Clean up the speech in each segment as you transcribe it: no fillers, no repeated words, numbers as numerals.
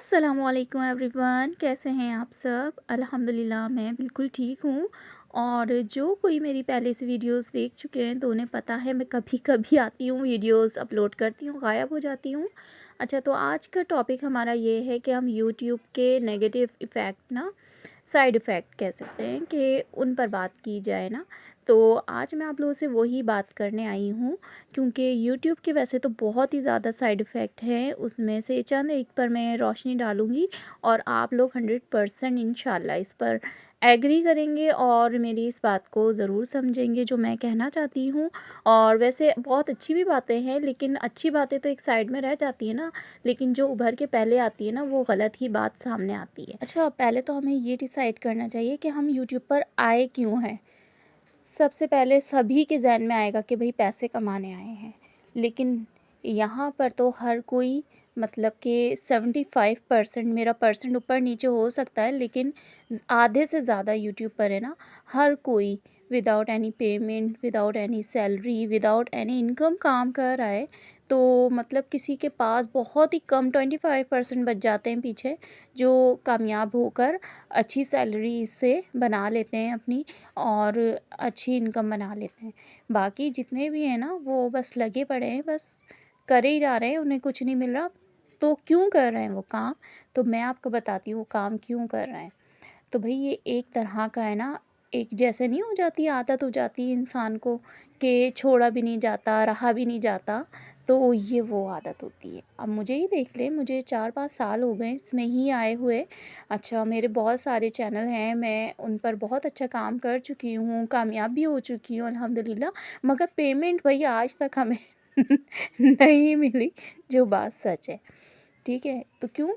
अस्सलामुअलैकुम एवरीवन, कैसे हैं आप सब। अल्हम्दुलिल्लाह मैं बिल्कुल ठीक हूँ। और जो कोई मेरी पहले से वीडियोस देख चुके हैं तो उन्हें पता है मैं कभी कभी आती हूँ, वीडियोस अपलोड करती हूँ, गायब हो जाती हूँ। अच्छा, तो आज का टॉपिक हमारा ये है कि हम यूट्यूब के नेगेटिव इफ़ेक्ट ना, साइड इफ़ेक्ट कह सकते हैं कि उन पर बात की जाए ना। तो आज मैं आप लोगों से वही बात करने आई हूँ, क्योंकि यूट्यूब के वैसे तो बहुत ही ज़्यादा साइड इफ़ेक्ट हैं, उसमें से चंद एक पर मैं रोशनी डालूँगी और आप लोग 100% इंशाल्लाह इस पर एग्री करेंगे और मेरी इस बात को ज़रूर समझेंगे जो मैं कहना चाहती हूँ। और वैसे बहुत अच्छी भी बातें हैं, लेकिन अच्छी बातें तो एक साइड में रह जाती है ना, लेकिन जो उभर के पहले आती है ना वो गलत ही बात सामने आती है। अच्छा, पहले तो हमें ये डिसाइड करना चाहिए कि हम यूट्यूब पर आए क्यों हैं। सबसे पहले सभी के ज़हन में आएगा कि भाई पैसे कमाने आए हैं, लेकिन यहाँ पर तो हर कोई, मतलब कि 75%, मेरा परसेंट ऊपर नीचे हो सकता है लेकिन आधे से ज़्यादा यूट्यूब पर है ना, हर कोई without any payment, without any salary, without any income काम कर रहा है। तो मतलब किसी के पास बहुत ही कम 25% बच जाते हैं पीछे, जो कामयाब होकर अच्छी सैलरी से बना लेते हैं अपनी और अच्छी इनकम बना लेते हैं। बाकी जितने भी हैं ना वो बस लगे पड़े हैं, बस करे ही जा रहे हैं, उन्हें कुछ नहीं मिल रहा। तो क्यों कर रहे हैं वो काम? तो मैं आपको बताती हूँ वो काम क्यों कर रहे हैं। तो भई ये एक तरह का है ना, एक जैसे नहीं हो जाती, आदत हो जाती है इंसान को कि छोड़ा भी नहीं जाता, रहा भी नहीं जाता, तो ये वो आदत होती है। अब मुझे ही देख लें, मुझे 4-5 साल हो गए इसमें ही आए हुए। अच्छा, मेरे बहुत सारे चैनल हैं, मैं उन पर बहुत अच्छा काम कर चुकी हूँ, कामयाब भी हो चुकी हूँ अल्हम्दुलिल्लाह। मगर पेमेंट भई आज तक हमें नहीं मिली, जो बात सच है। ठीक है? तो क्यों?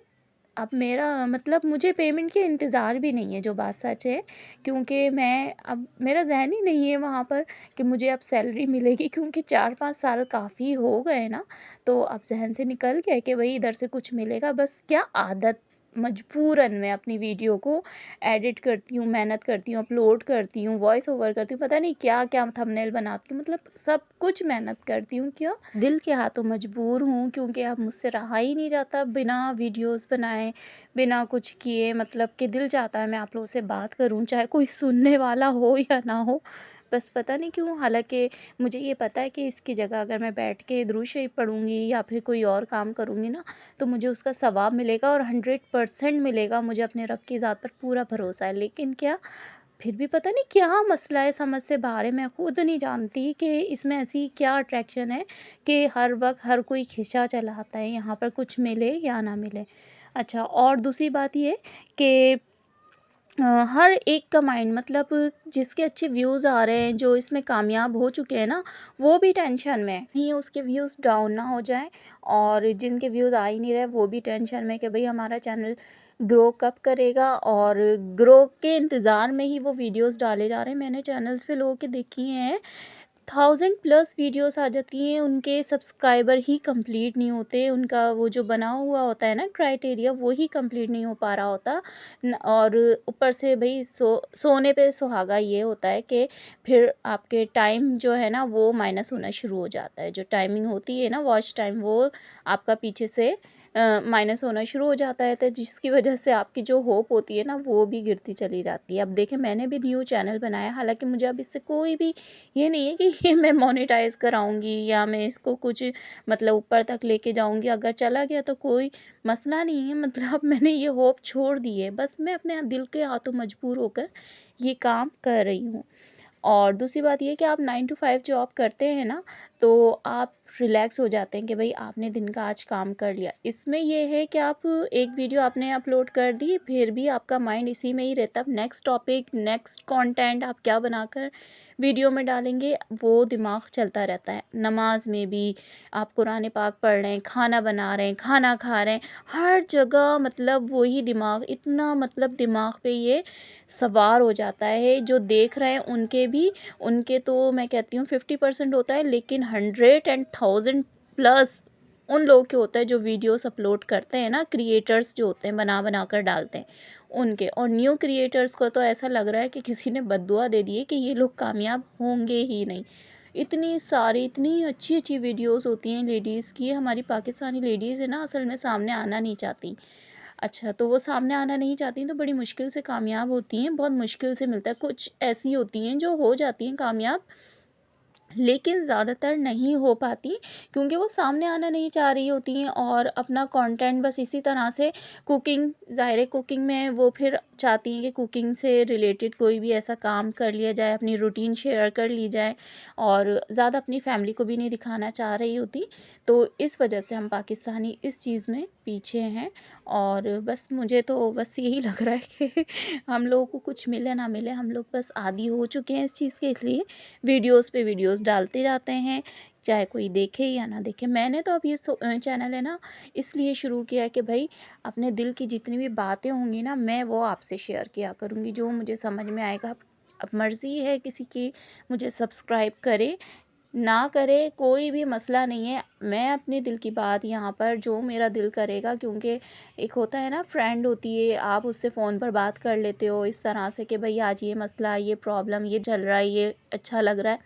अब मेरा मतलब मुझे पेमेंट के इंतज़ार भी नहीं है, जो बात सच है, क्योंकि मैं अब मेरा ज़हन ही नहीं है वहाँ पर कि मुझे अब सैलरी मिलेगी, क्योंकि 4-5 साल काफ़ी हो गए ना, तो अब ज़हन से निकल गया कि भई इधर से कुछ मिलेगा। बस क्या आदत, मजबूरन मैं अपनी वीडियो को एडिट करती हूँ, मेहनत करती हूँ, अपलोड करती हूँ, वॉइस ओवर करती हूँ, पता नहीं क्या-क्या थंबनेल बनाती हूँ, मतलब सब कुछ मेहनत करती हूँ। क्यों? दिल के हाथों मजबूर हूँ, क्योंकि अब मुझसे रहा ही नहीं जाता बिना वीडियोस बनाए, बिना कुछ किए। मतलब कि दिल चाहता है मैं आप लोगों से बात करूँ, चाहे कोई सुनने वाला हो या ना हो, बस पता नहीं क्यों। हालाँकि मुझे ये पता है कि इसकी जगह अगर मैं बैठ के दुरूद शरीफ पढ़ूँगी या फिर कोई और काम करूँगी ना, तो मुझे उसका सवाब मिलेगा और 100% मिलेगा। मुझे अपने रब की ज़ात पर पूरा भरोसा है। लेकिन क्या, फिर भी पता नहीं क्या मसला है, समझ से बाहर है। मैं खुद नहीं जानती कि इसमें ऐसी क्या अट्रैक्शन है कि हर वक़्त हर कोई खिंचा चला आता है यहाँ पर, कुछ मिले या ना मिले। अच्छा, और दूसरी बात ये कि हर एक का माइंड, मतलब जिसके अच्छे व्यूज़ आ रहे हैं, जो इसमें कामयाब हो चुके हैं ना, वो भी टेंशन में है, कहीं उसके व्यूज़ डाउन ना हो जाएँ। और जिनके व्यूज़ आ ही नहीं रहे वो भी टेंशन में कि भई हमारा चैनल ग्रो कब करेगा, और ग्रो के इंतज़ार में ही वो वीडियोज़ डाले जा रहे हैं। मैंने चैनल्स पे लोगों के देखी हैं, 1000+ वीडियोस आ जाती हैं, उनके सब्सक्राइबर ही कंप्लीट नहीं होते, उनका वो जो बना हुआ होता है ना क्राइटेरिया, वो ही कंप्लीट नहीं हो पा रहा होता और ऊपर से भाई सोने पे सुहागा ये होता है कि फिर आपके टाइम जो है ना वो माइनस होना शुरू हो जाता है। जो टाइमिंग होती है ना, वॉच टाइम, वो आपका पीछे से माइनस होना शुरू हो जाता है, तो जिसकी वजह से आपकी जो होप होती है ना वो भी गिरती चली जाती है। अब देखें, मैंने भी न्यू चैनल बनाया, हालांकि मुझे अब इससे कोई भी ये नहीं है कि ये मैं मोनेटाइज़ कराऊँगी या मैं इसको कुछ मतलब ऊपर तक लेके जाऊँगी। अगर चला गया तो कोई मसला नहीं है, मतलब मैंने ये होप छोड़ दी है। बस मैं अपने दिल के हाथों मजबूर होकर ये काम कर रही हूँ। और दूसरी बात ये कि आप 9 टू 5 जॉब करते हैं ना, तो आप रिलैक्स हो जाते हैं कि भाई आपने दिन का आज काम कर लिया। इसमें ये है कि आप एक वीडियो आपने अपलोड कर दी, फिर भी आपका माइंड इसी में ही रहता है। नेक्स्ट टॉपिक, नेक्स्ट कंटेंट आप क्या बनाकर वीडियो में डालेंगे, वो दिमाग चलता रहता है। नमाज में भी आप कुरान पाक पढ़ रहे हैं, खाना बना रहे हैं, खाना खा रहे हैं, हर जगह मतलब वही दिमाग, इतना मतलब दिमाग पे ये सवार हो जाता है। जो देख रहे हैं उनके तो मैं कहती हूँ 50% होता है, लेकिन 100 एंड 1000+ उन लोगों के होता है जो वीडियोस अपलोड करते हैं ना, क्रिएटर्स जो होते हैं, बना बना कर डालते हैं उनके। और न्यू क्रिएटर्स को तो ऐसा लग रहा है कि किसी ने बद्दुआ दे दी है कि ये लोग कामयाब होंगे ही नहीं। इतनी सारी, इतनी अच्छी अच्छी वीडियोस होती हैं लेडीज़ की। हमारी पाकिस्तानी लेडीज़ है ना, असल में सामने आना नहीं चाहती। अच्छा, तो वो सामने आना नहीं चाहती हैं, तो बड़ी मुश्किल से कामयाब होती हैं, बहुत मुश्किल से मिलता है। कुछ ऐसी होती हैं जो हो जाती हैं कामयाब, लेकिन ज़्यादातर नहीं हो पाती, क्योंकि वो सामने आना नहीं चाह रही होती हैं और अपना कंटेंट बस इसी तरह से कुकिंग, ज़ाहिर है कुकिंग में वो फिर चाहती हैं कि कुकिंग से रिलेटेड कोई भी ऐसा काम कर लिया जाए, अपनी रूटीन शेयर कर ली जाए, और ज़्यादा अपनी फैमिली को भी नहीं दिखाना चाह रही होती। तो इस वजह से हम पाकिस्तानी इस चीज़ में पीछे हैं। और बस मुझे तो बस यही लग रहा है कि हम लोगों को कुछ मिले ना मिले, हम लोग बस आदी हो चुके हैं इस चीज़ के, इसलिए वीडियोस पे वीडियोस डालते जाते हैं, चाहे कोई देखे या ना देखे। मैंने तो अब ये चैनल है ना इसलिए शुरू किया है कि भाई अपने दिल की जितनी भी बातें होंगी ना, मैं वो आपसे शेयर किया करूँगी, जो मुझे समझ में आएगा। अब मर्ज़ी है किसी की मुझे सब्सक्राइब करे ना करे, कोई भी मसला नहीं है। मैं अपने दिल की बात यहाँ पर जो मेरा दिल करेगा, क्योंकि एक होता है ना, फ्रेंड होती है, आप उससे फ़ोन पर बात कर लेते हो इस तरह से कि भाई आज ये मसला, ये प्रॉब्लम, ये चल रहा है, ये अच्छा लग रहा है,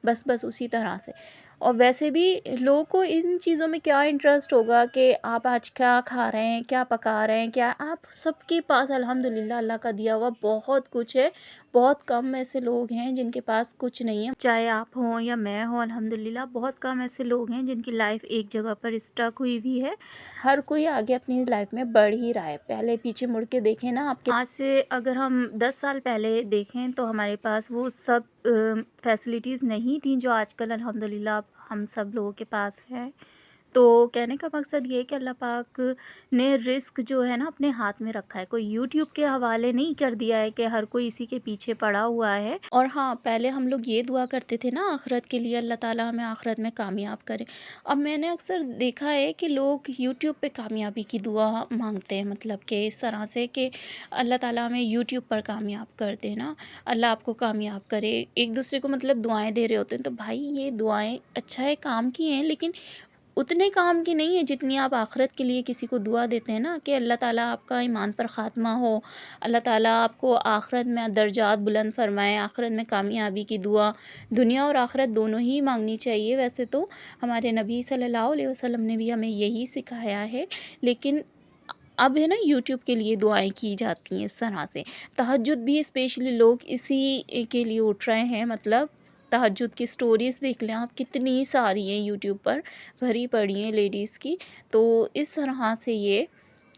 बस उसी तरह से। और वैसे भी लोगों को इन चीज़ों में क्या इंटरेस्ट होगा कि आप आज क्या खा रहे हैं, क्या पका रहे हैं, क्या आप सबके पास अल्हम्दुलिल्लाह अल्लाह का दिया हुआ बहुत कुछ है। बहुत कम ऐसे लोग हैं जिनके पास कुछ नहीं है, चाहे आप हों या मैं हूँ, अल्हम्दुलिल्लाह बहुत कम ऐसे लोग हैं जिनकी लाइफ एक जगह पर स्टक हुई हुई है। हर कोई आगे अपनी लाइफ में बढ़ ही रहा है। पहले पीछे मुड़ के देखें ना, आपके आज से अगर हम 10 साल पहले देखें तो हमारे पास वो सब फैसिलिटीज़ नहीं थी जो आजकल अल्हम्दुलिल्लाह हम सब लोगों के पास है। तो कहने का मकसद ये है कि अल्लाह पाक ने रिस्क जो है ना अपने हाथ में रखा है, कोई यूट्यूब के हवाले नहीं कर दिया है कि हर कोई इसी के पीछे पड़ा हुआ है। और हाँ, पहले हम लोग ये दुआ करते थे ना आखिरत के लिए, अल्लाह ताला हमें आखिरत में कामयाब करे। अब मैंने अक्सर देखा है कि लोग यूट्यूब पे कामयाबी की दुआ मांगते हैं, मतलब कि इस तरह से कि अल्लाह ताला हमें यूट्यूब पर कामयाब कर दे ना, अल्लाह आपको कामयाब करे, एक दूसरे को मतलब दुआएं दे रहे होते हैं। तो भाई ये दुआएं अच्छा है, काम की हैं, लेकिन उतने काम की नहीं है जितनी आप आखिरत के लिए किसी को दुआ देते हैं ना, कि अल्लाह ताला आपका ईमान पर ख़ात्मा हो, अल्लाह ताला आपको आखिरत में दर्जात बुलंद फरमाए, आखिरत में कामयाबी की दुआ दुनिया और आखिरत दोनों ही मांगनी चाहिए। वैसे तो हमारे नबी सल्लल्लाहु अलैहि वसल्लम ने भी हमें यही सिखाया है, लेकिन अब है ना यूट्यूब के लिए दुआएं की जाती हैं इस तरह से। तहज्जुद भी स्पेशली लोग इसी के लिए उठ रहे हैं, मतलब तहज्जुद की स्टोरीज़ देख लें आप, कितनी सारी हैं यूट्यूब पर भरी पड़ी हैं लेडीज़ की। तो इस तरह से ये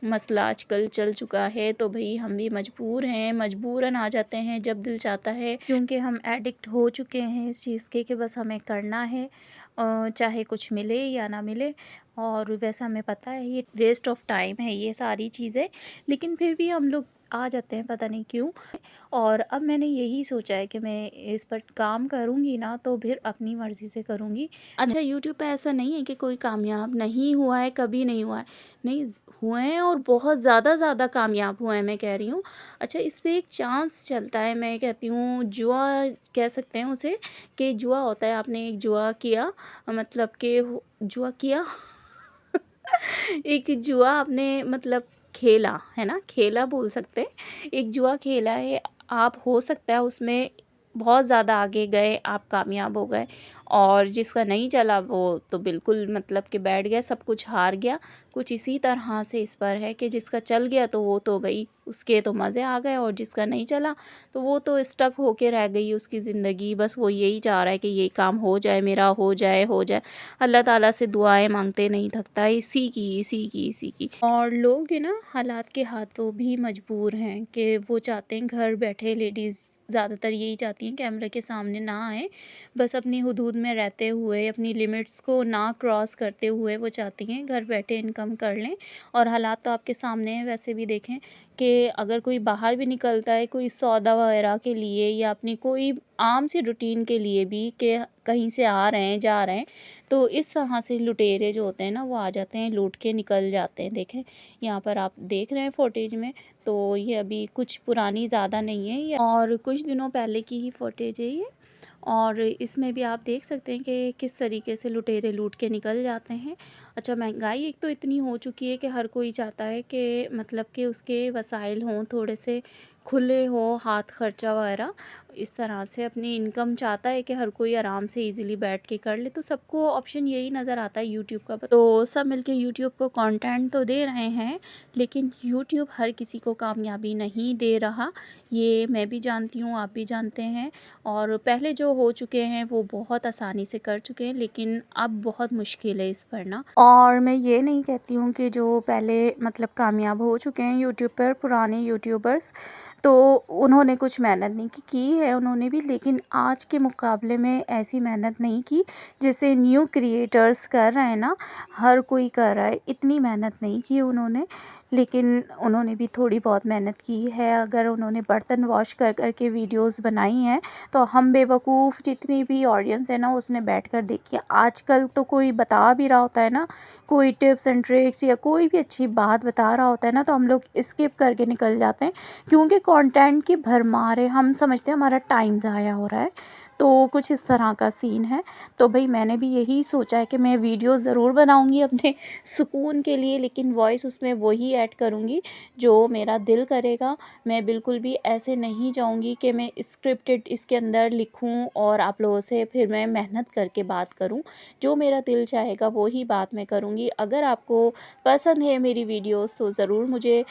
मसला आजकल चल चुका है। तो भई हम भी मजबूर हैं, मजबूरन आ जाते हैं जब दिल चाहता है, क्योंकि हम एडिक्ट हो चुके हैं इस चीज़ के कि बस हमें करना है, चाहे कुछ मिले या ना मिले। और वैसा हमें पता है ये वेस्ट ऑफ टाइम है ये सारी चीज़ें, लेकिन फिर भी हम लोग आ जाते हैं, पता नहीं क्यों। और अब मैंने यही सोचा है कि मैं इस पर काम करूँगी ना तो फिर अपनी मर्ज़ी से करूँगी। अच्छा, यूट्यूब पे ऐसा नहीं है कि कोई कामयाब नहीं हुआ है, कभी नहीं हुआ है, नहीं हुए हैं, और बहुत ज़्यादा कामयाब हुए हैं, मैं कह रही हूँ। अच्छा, इस पे एक चांस चलता है, मैं कहती हूँ जुआ कह सकते हैं उसे, कि जुआ होता है, आपने एक जुआ किया, मतलब कि जुआ किया एक जुआ आपने मतलब खेला है ना, खेला बोल सकते हैं, एक जुआ खेला है आप, हो सकता है उसमें बहुत ज़्यादा आगे गए, आप कामयाब हो गए, और जिसका नहीं चला वो तो बिल्कुल मतलब कि बैठ गया, सब कुछ हार गया। कुछ इसी तरह से इस पर है कि जिसका चल गया तो वो तो भाई उसके तो मज़े आ गए, और जिसका नहीं चला तो वो तो स्टक होके रह गई उसकी ज़िंदगी। बस वो यही चाह रहा है कि ये काम हो जाए, मेरा हो जाए हो जाए। अल्लाह ताला से दुआएं मांगते नहीं थकता, इसी की। और लोग है ना हालात के हाथों भी मजबूर हैं कि वो चाहते हैं घर बैठे, लेडीज़ ज़्यादातर यही चाहती हैं कैमरे के सामने ना आए, बस अपनी हुदूद में रहते हुए, अपनी लिमिट्स को ना क्रॉस करते हुए वो चाहती हैं घर बैठे इनकम कर लें। और हालात तो आपके सामने हैं, वैसे भी देखें कि अगर कोई बाहर भी निकलता है कोई सौदा वगैरह के लिए, या अपनी कोई आम सी रूटीन के लिए भी, कि कहीं से आ रहे हैं जा रहे हैं, तो इस तरह से लुटेरे जो होते हैं ना वो आ जाते हैं, लूट के निकल जाते हैं। देखें यहाँ पर आप देख रहे हैं फुटेज में, तो ये अभी कुछ पुरानी ज़्यादा नहीं है, और कुछ दिनों पहले की ही फुटेज है ये। और इसमें भी आप देख सकते हैं कि किस तरीके से लुटेरे लूट के निकल जाते हैं। अच्छा, महंगाई एक तो इतनी हो चुकी है कि हर कोई चाहता है कि मतलब कि उसके वसाइल हों थोड़े से, खुले हो हाथ खर्चा वगैरह, इस तरह से अपनी इनकम चाहता है कि हर कोई आराम से इजीली बैठ के कर ले, तो सबको ऑप्शन यही नज़र आता है यूट्यूब का। तो सब मिलके यूट्यूब को कंटेंट तो दे रहे हैं, लेकिन यूट्यूब हर किसी को कामयाबी नहीं दे रहा, ये मैं भी जानती हूँ, आप भी जानते हैं। और पहले जो हो चुके हैं वो बहुत आसानी से कर चुके हैं, लेकिन अब बहुत मुश्किल है इस पर ना। और मैं ये नहीं कहती हूँ कि जो पहले मतलब कामयाब हो चुके हैं यूट्यूब पर पुराने यूट्यूबर्स, तो उन्होंने कुछ मेहनत नहीं की है उन्होंने भी, लेकिन आज के मुकाबले में ऐसी मेहनत नहीं की जैसे न्यू क्रिएटर्स कर रहे हैं ना, हर कोई कर रहा है, इतनी मेहनत नहीं की उन्होंने। लेकिन उन्होंने भी थोड़ी बहुत मेहनत की है। अगर उन्होंने बर्तन वॉश कर कर के वीडियोस बनाई हैं, तो हम बेवकूफ़ जितनी भी ऑडियंस है ना उसने बैठकर देखी है। आजकल तो कोई बता भी रहा होता है ना, कोई टिप्स एंड ट्रिक्स या कोई भी अच्छी बात बता रहा होता है ना, तो हम लोग स्किप करके निकल जाते हैं, क्योंकि कंटेंट की भरमार है, हम समझते हैं हमारा टाइम ज़ाया हो रहा है। तो कुछ इस तरह का सीन है। तो भाई मैंने भी यही सोचा है कि मैं वीडियो ज़रूर बनाऊंगी अपने सुकून के लिए, लेकिन वॉइस उसमें वही ऐड करूंगी जो मेरा दिल करेगा। मैं बिल्कुल भी ऐसे नहीं जाऊंगी कि मैं स्क्रिप्टेड इसके अंदर लिखूं और आप लोगों से फिर मैं मेहनत करके बात करूं। जो मेरा दिल चाहेगा वो ही बात मैं करूंगी। अगर आपको पसंद है मेरी वीडियोस तो ज़रूर मुझे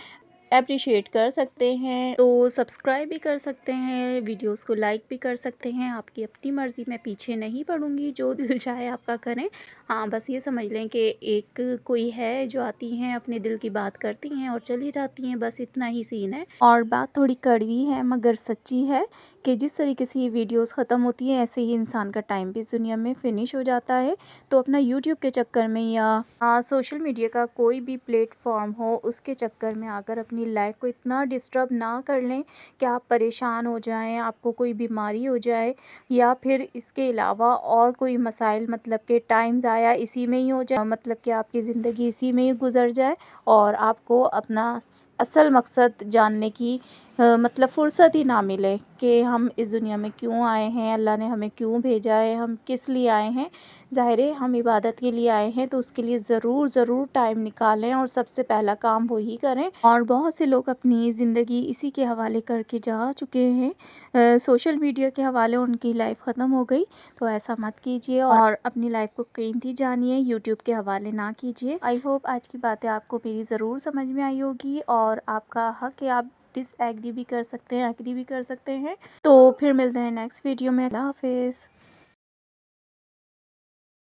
एप्रिशिएट कर सकते हैं, तो सब्सक्राइब भी कर सकते हैं, वीडियोस को लाइक भी कर सकते हैं। आपकी अपनी मर्ज़ी, मैं पीछे नहीं पड़ूंगी, जो दिल चाहे आपका करें। हाँ, बस ये समझ लें कि एक कोई है जो आती हैं अपने दिल की बात करती हैं और चली जाती हैं, बस इतना ही सीन है। और बात थोड़ी कड़वी है मगर सच्ची है कि जिस तरीके से ये वीडियोस ख़त्म होती है, ऐसे ही इंसान का टाइम भी इस दुनिया में फ़िनिश हो जाता है। तो अपना यूट्यूब के चक्कर में या सोशल मीडिया का कोई भी प्लेटफॉर्म हो उसके चक्कर में आकर अपनी लाइफ को इतना डिस्टर्ब ना कर लें कि आप परेशान हो जाएं, आपको कोई बीमारी हो जाए, या फिर इसके अलावा और कोई मसाइल, मतलब कि टाइम ज़ाया इसी में ही हो जाए, मतलब कि आपकी ज़िंदगी इसी में ही गुजर जाए और आपको अपना असल मकसद जानने की मतलब फ़ुर्सत ही ना मिले कि हम इस दुनिया में क्यों आए हैं, अल्लाह ने हमें क्यों भेजा है, हम किस लिए आए हैं। ज़ाहिर है हम इबादत के लिए आए हैं, तो उसके लिए ज़रूर टाइम निकालें और सबसे पहला काम वही करें। और बहुत से लोग अपनी ज़िंदगी इसी के हवाले करके जा चुके हैं, सोशल मीडिया के हवाले उनकी लाइफ ख़त्म हो गई। तो ऐसा मत कीजिए और अपनी लाइफ को कीमती जानिए, यूट्यूब के हवाले ना कीजिए। आई होप आज की बातें आपको मेरी ज़रूर समझ में आई होगी, और आपका हक है, आप डिसएग्री भी कर सकते हैं, एग्री भी कर सकते हैं। तो फिर मिलते हैं नेक्स्ट वीडियो में। अल्लाह हाफिज़।